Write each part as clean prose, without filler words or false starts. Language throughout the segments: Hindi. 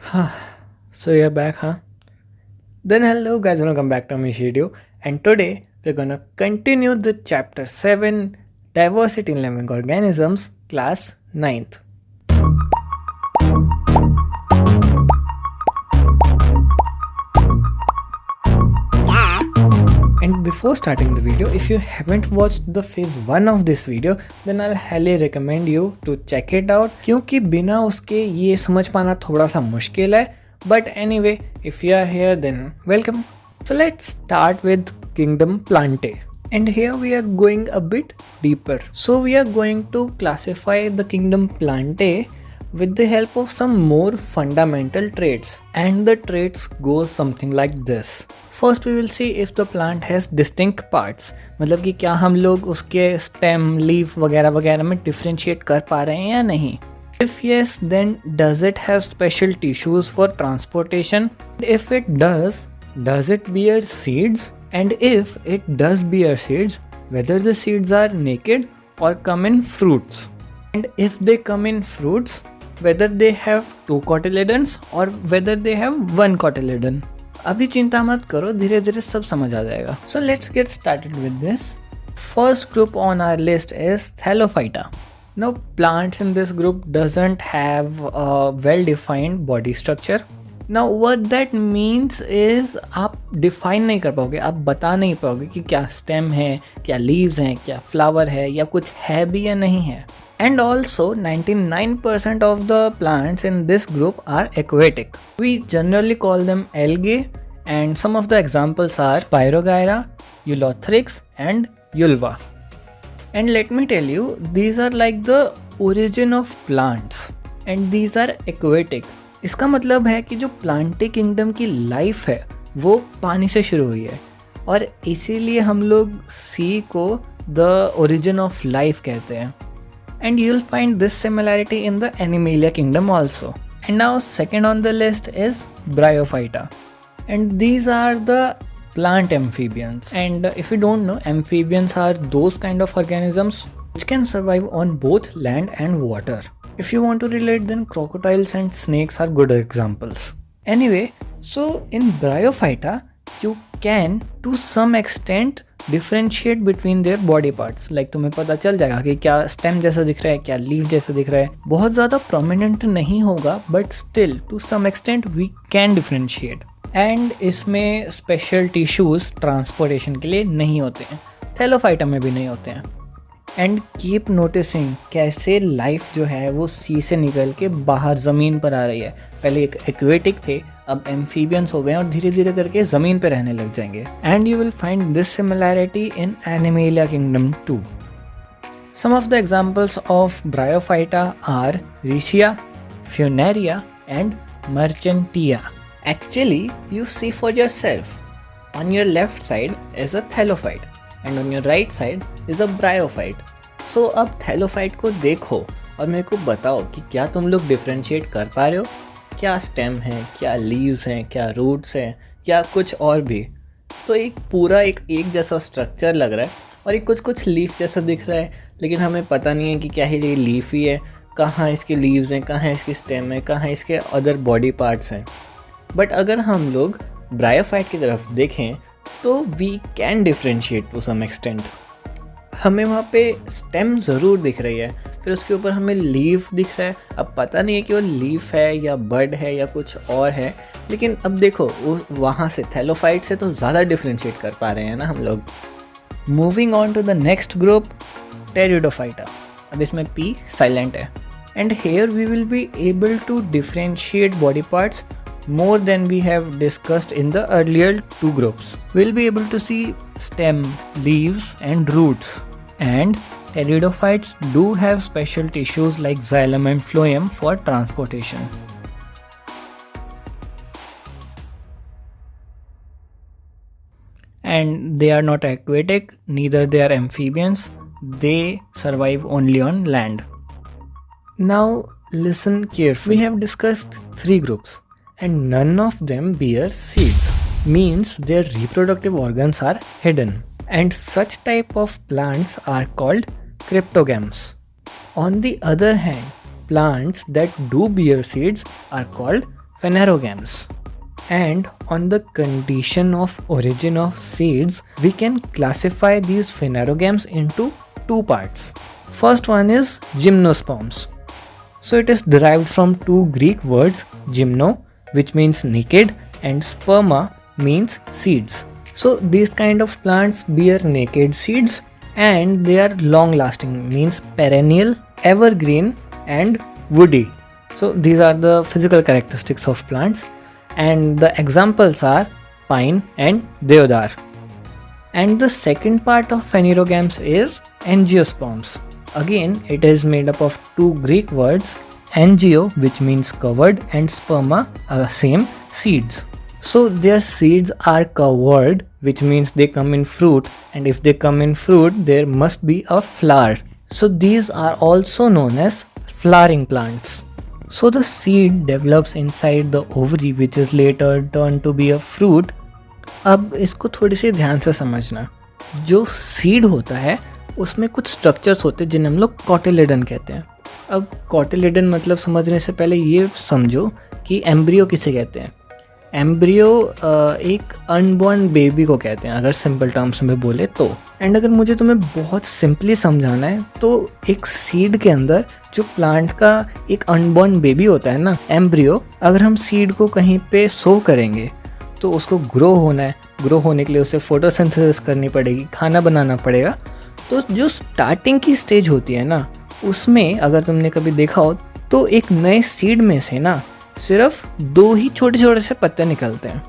So you're back, huh? Then hello guys, welcome back to my video. And today we're gonna continue the chapter 7 Diversity in Living Organisms, class 9th. And before starting the video, if you haven't watched the phase 1 of this video, then I'll highly recommend you to check it out क्योंकि बिना उसके ये समझ पाना थोड़ा सा मुश्किल है. But anyway, if you are here, then welcome. So let's start with Kingdom Plantae. And here we are going a bit deeper. So we are going to classify the Kingdom Plantae with the help of some more fundamental traits. And the traits goes something like this. First we will see if the plant has distinct parts. मतलब कि क्या हम लोग उसके stem, leaf वगैरह वगैरह में differentiate कर पा रहे हैं या नहीं. If yes, then does it have special tissues for transportation? If it does it bear seeds? And if it does bear seeds, whether the seeds are naked or come in fruits? And if they come in fruits, whether they have 2 cotyledons or whether they have 1 cotyledon. अभी चिंता मत करो, धीरे धीरे सब समझ आ जाएगा. So let's get started with this. First group on our list is Thallophyta. Now plants in this group doesn't have a well-defined body structure. Now what that means is आप define नहीं कर पाओगे, आप बता नहीं पाओगे कि क्या stem है, क्या leaves हैं, क्या flower है या कुछ है भी या नहीं है. And also 99% of the plants in this group are aquatic. We generally call them algae and some of the examples are Spirogyra, Ulothrix and Ulva. And let me tell you, these are like the origin of plants and these are aquatic. इसका मतलब है कि जो प्लांटे किंगडम की लाइफ है वो पानी से शुरू हुई है और इसीलिए हम लोग सी को द ओरिजिन ऑफ लाइफ कहते हैं. And you'll find this similarity in the Animalia kingdom also. And now second on the list is Bryophyta. And these are the plant amphibians. And if you don't know, amphibians are those kind of organisms which can survive on both land and water. If you want to relate, then crocodiles and snakes are good examples. Anyway, so in Bryophyta, you can to some extent differentiate between their body parts. Like तुम्हें पता चल जाएगा कि क्या स्टेम जैसा दिख रहा है, क्या लीफ जैसा दिख रहा है. बहुत ज़्यादा प्रोमिनेंट नहीं होगा but still to some extent we can differentiate. And इसमें स्पेशल टिश्यूज़ ट्रांसपोर्टेशन के लिए नहीं होते हैं, थैलोफाइटा में भी नहीं होते हैं. एंड कीप नोटिसिंग कैसे लाइफ जो है वो सी से निकल के बाहर ज़मीन पर आ रही है. पहले एक एक्वेटिक थे, अब एम्फीबियंस हो गए और धीरे धीरे करके ज़मीन पे रहने लग जाएंगे. And you will find this similarity in Animalia kingdom too. Some of the examples of Bryophyta are Riccia, Funaria and Marchantia. Actually you see for yourself. On your left side is a thallophyte and on your right side is a bryophyte. So अब थैलोफाइट को देखो और मेरे को बताओ कि क्या तुम लोग डिफ्रेंशिएट कर पा रहे हो. क्या स्टेम है, क्या लीव्स हैं, क्या रूट्स हैं या कुछ और भी. तो एक पूरा एक जैसा स्ट्रक्चर लग रहा है और एक कुछ लीफ जैसा दिख रहा है, लेकिन हमें पता नहीं है कि क्या ये लीफ ही है, कहाँ इसके लीव्स हैं, कहाँ इसकी स्टेम है, कहाँ इसके अदर बॉडी पार्ट्स हैं. बट अगर हम लोग ब्रायोफाइट की तरफ देखें तो we can differentiate to some extent. हमें वहाँ पे स्टेम ज़रूर दिख रही है, फिर उसके ऊपर हमें लीफ दिख रहा है. अब पता नहीं है कि वो लीफ है या बड है या कुछ और है, लेकिन अब देखो वो वहाँ से थैलोफाइट से तो ज़्यादा डिफ्रेंशिएट कर पा रहे हैं ना हम लोग. Moving on to the next group, pteridophyta. अब इसमें पी साइलेंट है. And here we will be able to differentiate body parts more than we have discussed in the earlier two groups. We'll be able to see stem, leaves and roots. And pteridophytes do have special tissues like xylem and phloem for transportation. And they are not aquatic, neither they are amphibians. They survive only on land. Now listen carefully. We have discussed 3 groups. And none of them bear seeds, means their reproductive organs are hidden. And such type of plants are called cryptogams. On the other hand, plants that do bear seeds are called phanerogams. And on the condition of origin of seeds, we can classify these phanerogams into two parts. First one is gymnosperms. So it is derived from two Greek words, gymno, which means naked, and sperma means seeds. So these kind of plants bear naked seeds and they are long lasting, means perennial, evergreen and woody. So these are the physical characteristics of plants, and the examples are pine and deodar. And the second part of phanerogams is angiosperms. Again, it is made up of two Greek words, angio, which means covered, and sperma, same, seeds. So their seeds are covered, which means they come in fruit, and if they come in fruit, there must be a flower. So these are also known as flowering plants. So the seed develops inside the ovary, which is later turned to be a fruit. अब इसको थोड़ी सी ध्यान से समझना, जो सीड होता है उसमें कुछ स्ट्रक्चर्स होते हैं जिन्हें हम लोग कॉटिलेडन कहते हैं. अब कॉटिलेडन मतलब समझने से पहले ये समझो कि एम्ब्रियो किसे कहते हैं. एम्ब्रियो एक अनबॉर्न बेबी को कहते हैं अगर सिंपल टर्म्स में बोले तो. एंड अगर मुझे तुम्हें बहुत सिंपली समझाना है तो एक सीड के अंदर जो प्लांट का एक अनबॉर्न बेबी होता है ना, एम्ब्रियो, अगर हम सीड को कहीं पे सो करेंगे तो उसको ग्रो होना है. ग्रो होने के लिए उसे फोटोसिंथेसिस करनी पड़ेगी, खाना बनाना पड़ेगा. तो जो स्टार्टिंग की स्टेज होती है ना, उसमें अगर तुमने कभी देखा हो तो एक नए सीड में से ना सिर्फ दो ही छोटे छोटे से पत्ते निकलते हैं.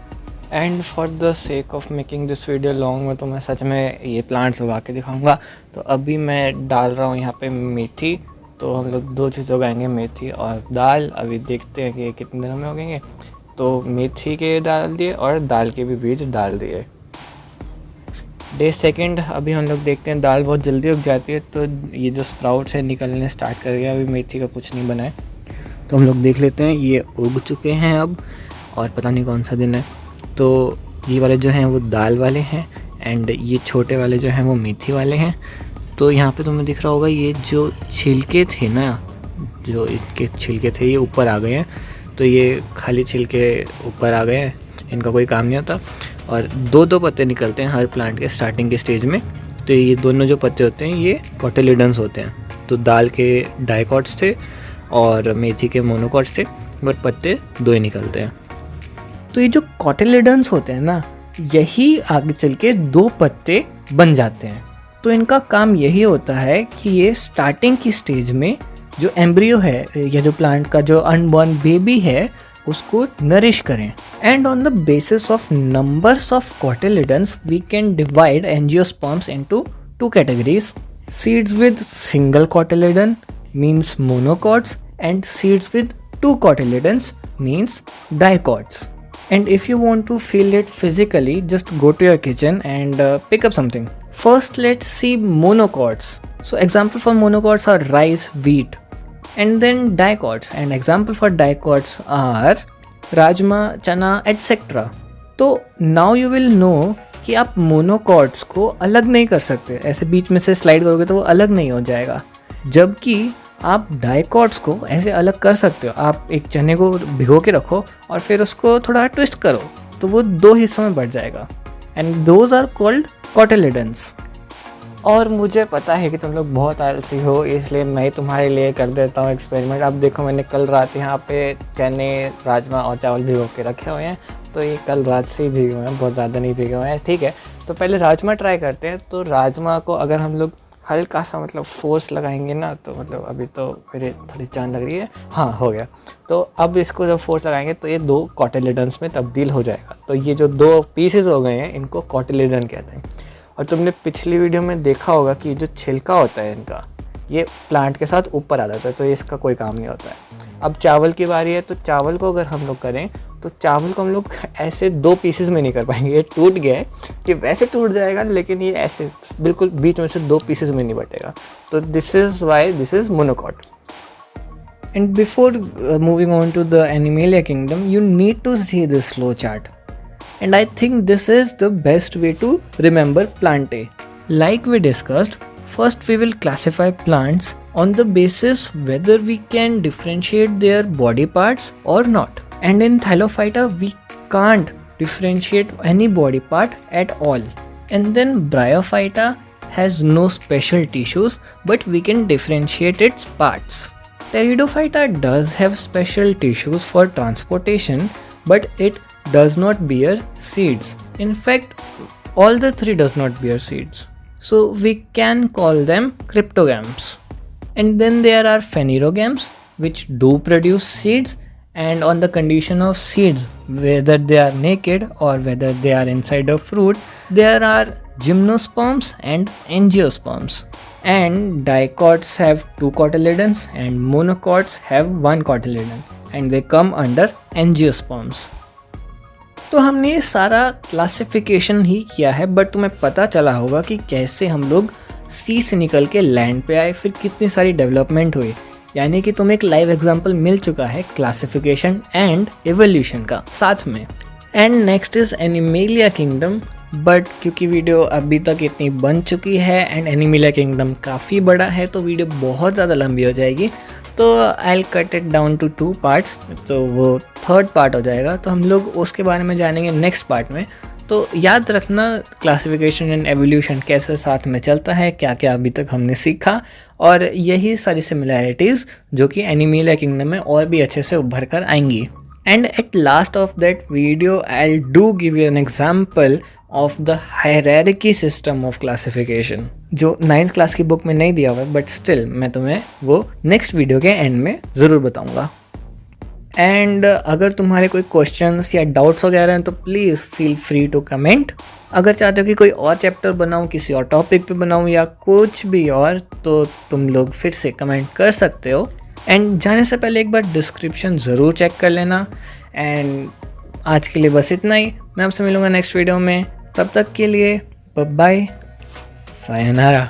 And for the sake of making this video long में तो मैं सच में ये प्लांट्स उगा के दिखाऊंगा. तो अभी मैं डाल रहा हूँ यहाँ पे मेथी. तो हम लोग दो चीज़ उगाएंगे, मेथी और दाल. अभी देखते हैं कि ये कितने दिनों में उगेंगे. तो मेथी के डाल दिए और दाल के भी बीज डाल दिए. डे सेकंड अभी हम लोग देखते हैं, दाल बहुत जल्दी उग जाती है. तो ये जो स्प्राउट्स है निकलने स्टार्ट कर गया. अभी मेथी का कुछ नहीं बना है तो हम लोग देख लेते हैं. ये उग चुके हैं अब, और पता नहीं कौन सा दिन है. तो ये वाले जो हैं वो दाल वाले हैं, एंड ये छोटे वाले जो हैं वो मेथी वाले हैं. तो यहाँ पे तुम्हें दिख रहा होगा ये जो छिलके थे ना, जो इनके छिलके थे ये ऊपर आ गए हैं. तो ये खाली छिलके ऊपर आ गए हैं, इनका कोई काम नहीं होता. और दो दो पत्ते निकलते हैं हर प्लांट के स्टार्टिंग के स्टेज में. तो ये दोनों जो पत्ते होते हैं ये कॉटिलेडन्स होते हैं. तो दाल के डाइकॉट्स थे और मेथी के मोनोकॉट्स थे, बट पत्ते दो ही निकलते हैं. तो ये जो कॉटिलेडन्स होते हैं ना, यही आगे चल के दो पत्ते बन जाते हैं. तो इनका काम यही होता है कि ये स्टार्टिंग की स्टेज में जो एम्ब्रियो है या जो प्लांट का जो अनबॉर्न बेबी है उसको नरिश करें. And on the basis of numbers of cotyledons we can divide angiosperms into two categories. Seeds with single cotyledon means monocots, and seeds with two cotyledons means dicots. And if you want to feel it physically, just go to your kitchen and pick up something. First let's see monocots. So example for monocots are rice, wheat, and then dicots, and example for dicots are rajma, chana, etc. तो now you will know कि आप मोनोकॉट्स को अलग नहीं कर सकते. ऐसे बीच में से स्लाइड करोगे तो वो अलग नहीं हो जाएगा, जबकि आप डाइकॉट्स को ऐसे अलग कर सकते हो. आप एक चने को भिगो के रखो और फिर उसको थोड़ा ट्विस्ट करो तो वो दो हिस्सों में बढ़ जाएगा. And those are called cotyledons. और मुझे पता है कि तुम लोग बहुत आलसी हो, इसलिए मैं तुम्हारे लिए कर देता हूँ एक्सपेरिमेंट. अब देखो, मैंने कल रात यहाँ पे चने, राजमा और चावल भिगो के रखे हुए हैं. तो ये कल रात से ही भीगे हुए हैं, बहुत ज़्यादा नहीं भीगे हुए हैं. ठीक है, तो पहले राजमा ट्राई करते हैं. तो राजमा को अगर हम लोग हल्का सा मतलब फोर्स लगाएंगे ना, तो मतलब अभी तो मेरे थोड़ी जान लग रही है. हाँ, हो गया. तो अब इसको जब फोर्स लगाएंगे तो ये दो कॉटिलेडन्स में तब्दील हो जाएगा. तो ये जो दो पीसेस हो गए हैं इनको कॉटिलेडन कहते हैं. और तुमने पिछली वीडियो में देखा होगा कि जो छिलका होता है इनका, ये प्लांट के साथ ऊपर आ जाता है, तो इसका कोई काम नहीं होता है. अब चावल की बारी है. तो चावल को अगर हम लोग करें तो चावल को हम लोग ऐसे दो पीसेस में नहीं कर पाएंगे. ये टूट गया है, ये वैसे टूट जाएगा, लेकिन ये ऐसे बिल्कुल बीच में से दो पीसेस में नहीं बटेगा. तो this is why this is monocot. And before moving on to the animalia kingdom, you need to see this flow chart. And I think this is the best way to remember plant A. Like we discussed, first we will classify plants on the basis whether we can differentiate their body parts or not. And in Thylophyta, we can't differentiate any body part at all. And then Bryophyta has no special tissues, but we can differentiate its parts. Pteridophyta does have special tissues for transportation, but it does not bear seeds. In fact, all the three does not bear seeds. So we can call them cryptogams. And then there are phanerogams, which do produce seeds, and on the condition of seeds, whether they are naked or whether they are inside a fruit, there are gymnosperms and angiosperms. And dicots have 2 cotyledons and monocots have 1 cotyledon, and they come under angiosperms. तो हमने ये सारा क्लासिफिकेशन ही किया है, बट तुम्हें पता चला होगा कि कैसे हम लोग सी से निकल के लैंड पे आए, फिर कितनी सारी डेवलपमेंट हुई। यानी कि तुम्हें एक लाइव एग्जांपल मिल चुका है क्लासिफिकेशन एंड एवोल्यूशन का साथ में। And next is animalia kingdom, but क्योंकि वीडियो अभी तक इतनी बन चुकी है एंड एनिमेलिया किंगडम काफ़ी बड़ा है, तो वीडियो बहुत ज़्यादा लंबी हो जाएगी, तो I will cut it down to 2 parts, तो वो 3rd पार्ट हो जाएगा। तो हम लोग उसके बारे में जानेंगे नेक्स्ट पार्ट में। तो याद रखना क्लासिफिकेशन एंड एवोल्यूशन कैसे साथ में चलता है, क्या क्या अभी तक हमने सीखा, और यही सारी सिमिलैरिटीज़ जो कि एनिमेलिया किंगडम में और भी अच्छे से उभर कर आएंगी। And at last of that video I do give you an example of the hierarchy system of classification, जो 9th क्लास की बुक में नहीं दिया हुआ है, बट स्टिल मैं तुम्हें वो नेक्स्ट वीडियो के एंड में ज़रूर बताऊँगा। एंड अगर तुम्हारे कोई क्वेश्चंस या डाउट्स वगैरह हैं तो please feel free to comment. अगर चाहते हो कि कोई और चैप्टर बनाऊं, किसी और टॉपिक पे बनाऊं या कुछ भी और, तो तुम लोग फिर से कमेंट कर सकते हो। एंड जाने से पहले एक बार डिस्क्रिप्शन ज़रूर चेक कर लेना। एंड आज के लिए बस इतना ही, मैं आपसे मिलूँगा नेक्स्ट वीडियो में। तब तक के लिए बाय, सायोनारा।